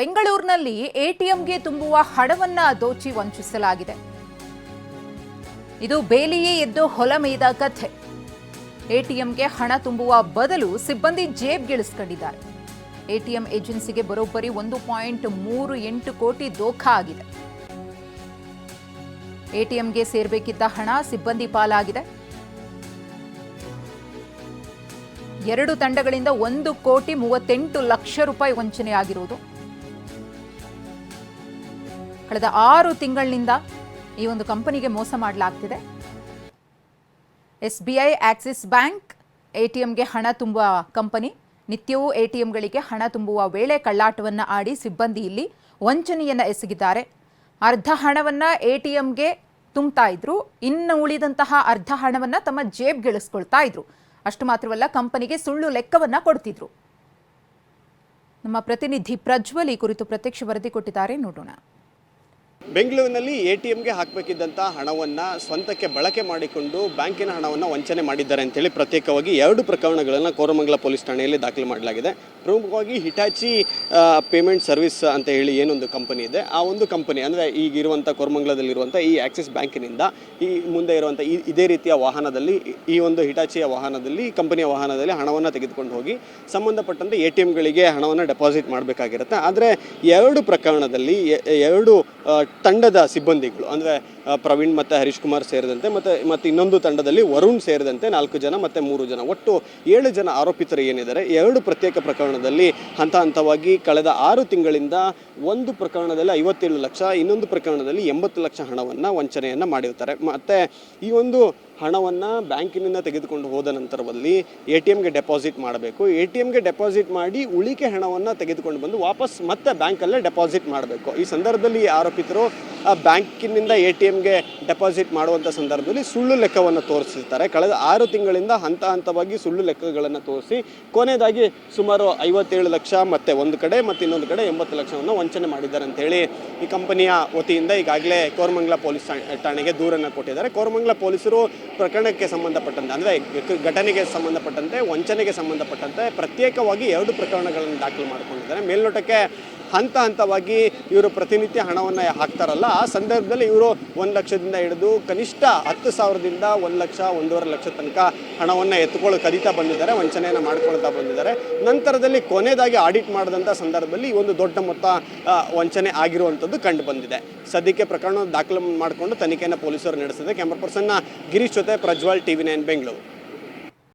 ಬೆಂಗಳೂರಿನಲ್ಲಿ ಎಟಿಎಂಗೆ ತುಂಬುವ ಹಣವನ್ನ ದೋಚಿ ವಂಚಿಸಲಾಗಿದೆ. ಇದು ಬೇಲಿಯೇ ಎದ್ದು ಹೊಲ ಮೇಯ್ದ ಕಥೆ. ಎಟಿಎಂಗೆ ಹಣ ತುಂಬುವ ಬದಲು ಸಿಬ್ಬಂದಿ ಜೇಬ್ಗಿಳಿಸಿಕೊಂಡಿದ್ದಾರೆ. ಎಟಿಎಂ ಏಜೆನ್ಸಿಗೆ ಬರೋಬ್ಬರಿ 1.38 ಕೋಟಿ ದೋಖಾ ಆಗಿದೆ. ಎಟಿಎಂಗೆ ಸೇರಬೇಕಿದ್ದ ಹಣ ಸಿಬ್ಬಂದಿ ಪಾಲಾಗಿದೆ. 2 ತಂಡಗಳಿಂದ 1.38 ಲಕ್ಷ ರೂಪಾಯಿ ವಂಚನೆಯಾಗಿರುವುದು. ಕಳೆದ 6 ತಿಂಗಳಿನಿಂದ ಈ ಒಂದು ಕಂಪನಿಗೆ ಮೋಸ ಮಾಡಲಾಗ್ತಿದೆ. SBI, ಆಕ್ಸಿಸ್ ಬ್ಯಾಂಕ್ ಎಟಿಎಂಗೆ ಹಣ ತುಂಬುವ ಕಂಪನಿ. ನಿತ್ಯವೂ ಎಟಿಎಂಗಳಿಗೆ ಹಣ ತುಂಬುವ ವೇಳೆ ಕಳ್ಳಾಟವನ್ನು ಆಡಿ ಸಿಬ್ಬಂದಿ ಇಲ್ಲಿ ವಂಚನೆಯನ್ನು ಎಸಗಿದ್ದಾರೆ. ಅರ್ಧ ಹಣವನ್ನು ಎಟಿಎಂಗೆ ತುಂಬ್ತಾ ಇದ್ರು, ಇನ್ನು ಉಳಿದಂತಹ ಅರ್ಧ ಹಣವನ್ನು ತಮ್ಮ ಜೇಬ್ಗಿಳಿಸ್ಕೊಳ್ತಾ ಇದ್ರು. ಅಷ್ಟು ಮಾತ್ರವಲ್ಲ, ಕಂಪನಿಗೆ ಸುಳ್ಳು ಲೆಕ್ಕವನ್ನು ಕೊಡ್ತಿದ್ರು. ನಮ್ಮ ಪ್ರತಿನಿಧಿ ಪ್ರಜ್ವಲ್ ಈ ಕುರಿತು ಪ್ರತ್ಯಕ್ಷ ವರದಿ ಕೊಟ್ಟಿದ್ದಾರೆ, ನೋಡೋಣ. ಬೆಂಗಳೂರಿನಲ್ಲಿ ಎಟಿಎಂಗೆ ಹಾಕಬೇಕಿದ್ದಂಥ ಹಣವನ್ನು ಸ್ವಂತಕ್ಕೆ ಬಳಕೆ ಮಾಡಿಕೊಂಡು ಬ್ಯಾಂಕಿನ ಹಣವನ್ನು ವಂಚನೆ ಮಾಡಿದ್ದಾರೆ ಅಂತೇಳಿ ಪ್ರತ್ಯೇಕವಾಗಿ 2 ಪ್ರಕರಣಗಳನ್ನು ಕೋರಮಂಗಲ ಪೊಲೀಸ್ ಠಾಣೆಯಲ್ಲಿ ದಾಖಲು ಮಾಡಲಾಗಿದೆ. ಪ್ರಮುಖವಾಗಿ ಹಿಟಾಚಿ ಪೇಮೆಂಟ್ ಸರ್ವಿಸ್ ಅಂತ ಹೇಳಿ ಏನೊಂದು ಕಂಪನಿ ಇದೆ, ಆ ಒಂದು ಕಂಪನಿ ಅಂದರೆ ಈಗಿರುವಂಥ ಕೋರಮಂಗಲದಲ್ಲಿರುವಂಥ ಈ ಆಕ್ಸಿಸ್ ಬ್ಯಾಂಕಿನಿಂದ ಈ ಮುಂದೆ ಇರುವಂಥ ಇದೇ ರೀತಿಯ ವಾಹನದಲ್ಲಿ, ಈ ಒಂದು ಹಿಟಾಚಿಯ ವಾಹನದಲ್ಲಿ, ಕಂಪನಿಯ ವಾಹನದಲ್ಲಿ ಹಣವನ್ನು ತೆಗೆದುಕೊಂಡು ಹೋಗಿ ಸಂಬಂಧಪಟ್ಟಂತೆ ಎಟಿಎಂಗಳಿಗೆ ಹಣವನ್ನು ಡೆಪಾಸಿಟ್ ಮಾಡಬೇಕಾಗಿರುತ್ತೆ. ಆದರೆ 2 ಪ್ರಕರಣದಲ್ಲಿ 2 ತಂಡದ ಸಿಬ್ಬಂದಿಗಳು ಅಂದರೆ ಪ್ರವೀಣ್ ಮತ್ತು ಹರೀಶ್ ಕುಮಾರ್ ಸೇರಿದಂತೆ ಮತ್ತು ಇನ್ನೊಂದು ತಂಡದಲ್ಲಿ ವರುಣ್ ಸೇರಿದಂತೆ 4 ಜನ ಮತ್ತು 3 ಜನ, ಒಟ್ಟು 7 ಜನ ಆರೋಪಿತರು ಏನಿದ್ದಾರೆ, 2 ಪ್ರತ್ಯೇಕ ಪ್ರಕರಣದಲ್ಲಿ ಹಂತವಾಗಿ ಕಳೆದ 6 ತಿಂಗಳಿಂದ ಒಂದು ಪ್ರಕರಣದಲ್ಲಿ 57 ಲಕ್ಷ, ಇನ್ನೊಂದು ಪ್ರಕರಣದಲ್ಲಿ 80 ಲಕ್ಷ ಹಣವನ್ನು ವಂಚನೆಯನ್ನು ಮಾಡಿರ್ತಾರೆ. ಮತ್ತು ಈ ಒಂದು ಹಣವನ್ನು ಬ್ಯಾಂಕಿನಿಂದ ತೆಗೆದುಕೊಂಡು ಹೋದ ನಂತರದಲ್ಲಿ ಎಟಿಎಂಗೆ ಡೆಪಾಸಿಟ್ ಮಾಡಬೇಕು. ಎಟಿಎಂಗೆ ಡೆಪಾಸಿಟ್ ಮಾಡಿ ಉಳಿಕೆ ಹಣವನ್ನು ತೆಗೆದುಕೊಂಡು ಬಂದು ವಾಪಸ್ ಮತ್ತೆ ಬ್ಯಾಂಕಲ್ಲೇ ಡೆಪಾಸಿಟ್ ಮಾಡಬೇಕು. ಈ ಸಂದರ್ಭದಲ್ಲಿ ಆರೋಪಿತರು ಬ್ಯಾಂಕಿನಿಂದ ಎಟಿಎಂಗೆ ಡೆಪಾಸಿಟ್ ಮಾಡುವಂಥ ಸಂದರ್ಭದಲ್ಲಿ ಸುಳ್ಳು ಲೆಕ್ಕವನ್ನು ತೋರಿಸಿರ್ತಾರೆ. ಕಳೆದ 6 ತಿಂಗಳಿಂದ ಹಂತವಾಗಿ ಸುಳ್ಳು ಲೆಕ್ಕಗಳನ್ನು ತೋರಿಸಿ ಕೊನೆಯದಾಗಿ ಸುಮಾರು 57 ಲಕ್ಷ ಮತ್ತು ಒಂದು ಕಡೆ ಮತ್ತು ಇನ್ನೊಂದು ಕಡೆ 80 ಲಕ್ಷವನ್ನು ವಂಚನೆ ಮಾಡಿದ್ದಾರೆ ಅಂತೇಳಿ ಈ ಕಂಪನಿಯ ವತಿಯಿಂದ ಈಗಾಗಲೇ ಕೋರಮಂಗಲ ಪೊಲೀಸ್ ಠಾಣೆಗೆ ದೂರನ್ನು ಕೊಟ್ಟಿದ್ದಾರೆ. ಕೋರಮಂಗಲ ಪೊಲೀಸರು ಪ್ರಕರಣಕ್ಕೆ ಸಂಬಂಧಪಟ್ಟಂತೆ ಅಂದರೆ ಘಟನೆಗೆ ಸಂಬಂಧಪಟ್ಟಂತೆ, ವಂಚನೆಗೆ ಸಂಬಂಧಪಟ್ಟಂತೆ ಪ್ರತ್ಯೇಕವಾಗಿ 2 ಪ್ರಕರಣಗಳನ್ನು ದಾಖಲು ಮಾಡಿಕೊಂಡಿದ್ದಾರೆ. ಮೇಲ್ನೋಟಕ್ಕೆ ಹಂತವಾಗಿ ಇವರು ಪ್ರತಿನಿತ್ಯ ಹಣವನ್ನು ಹಾಕ್ತಾರಲ್ಲ, ಆ ಸಂದರ್ಭದಲ್ಲಿ ಇವರು 1 ಲಕ್ಷದಿಂದ ಹಿಡಿದು ಕನಿಷ್ಠ 10,000ದಿಂದ 1 ಲಕ್ಷ, 1.5 ಲಕ್ಷ ತನಕ ಹಣವನ್ನು ಕದೀತಾ ಬಂದಿದ್ದಾರೆ, ವಂಚನೆಯನ್ನು ಮಾಡ್ಕೊಳ್ತಾ ಬಂದಿದ್ದಾರೆ. ನಂತರದಲ್ಲಿ ಕೊನೆಯದಾಗಿ ಆಡಿಟ್ ಮಾಡಿದಂಥ ಸಂದರ್ಭದಲ್ಲಿ ಒಂದು ದೊಡ್ಡ ಮೊತ್ತ ವಂಚನೆ ಆಗಿರುವಂಥದ್ದು ಕಂಡು ಬಂದಿದೆ. ಸದ್ಯಕ್ಕೆ ಪ್ರಕರಣ ದಾಖಲು ಮಾಡಿಕೊಂಡು ತನಿಖೆಯನ್ನು ಪೊಲೀಸರು ನಡೆಸಿದೆ. ಕ್ಯಾಮರಾ ಪರ್ಸನ್ ಗಿರೀಶ್ ಜೊತೆ ಪ್ರಜ್ವಲ್, TV9 ಬೆಂಗಳೂರು.